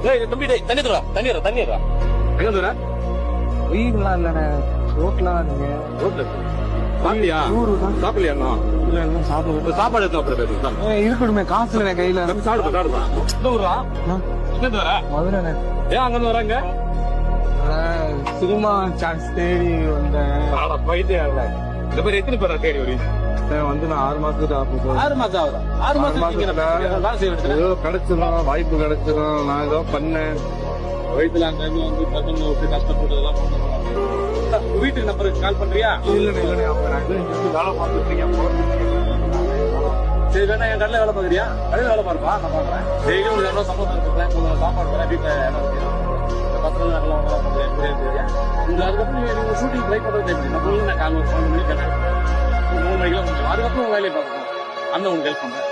தம்பி தண்ணி தருவா தண்ணி எங்க தூர வீடுலாம் இல்லண்ணே, ரோட்ல நீங்க ரோட்ல சாப்பிட்டியா? சாப்பிடலையா? சாப்பாடு எடுத்து இருக்கணுமே, காசு இல்ல கையில. சாப்பிடுப்பா. மதுரை. ஏன் அங்கிருந்து வராங்க? சினிமா சான்ஸ் தேடி வந்தேன். போயிட்டே இந்த மாதிரி எத்தனை பேர் தேடி வரீங்க? வந்து நான் 6 மாசத்துக்கு 6 மாசம் ஆகுதா? 6 மாசம் ஏதோ கிடைச்சிடும், வாய்ப்பு கிடைச்சிடும். நான் ஏதோ பண்ணேன். வயிற்றுல அங்க இருந்து வந்து பசங்க விட்டு கஷ்டப்பட்டதெல்லாம் வீட்டுக்கு நம்பருக்கு கால் பண்றியா? இல்லண்ணே வேலை பார்த்துட்டு இருக்கேன். சரி வேணா என் கடையில வேலை பாக்குறியா? கடையில வேலை பாருப்பா, நான் பாக்குறேன். டெய்லி ஒரு 200 சம்பளம் இருக்கிறேன், உங்களுக்கு சாப்பாடு தரேன், வீட்டுல பசங்க நல்லா உங்களுக்கு அதுக்கப்புறம் நீங்க ஷூட்டிங் ட்ரை பண்றது எப்படி? நான் சொல்லுங்க, நான் கால் 3 மணிக்கு 3 மணிக்கெல்லாம் முடியும். அதுக்கப்புறம் உங்க வேலையை பார்க்கணும். அந்த உங்களுக்கு ஹெல்ப் பண்றேன்.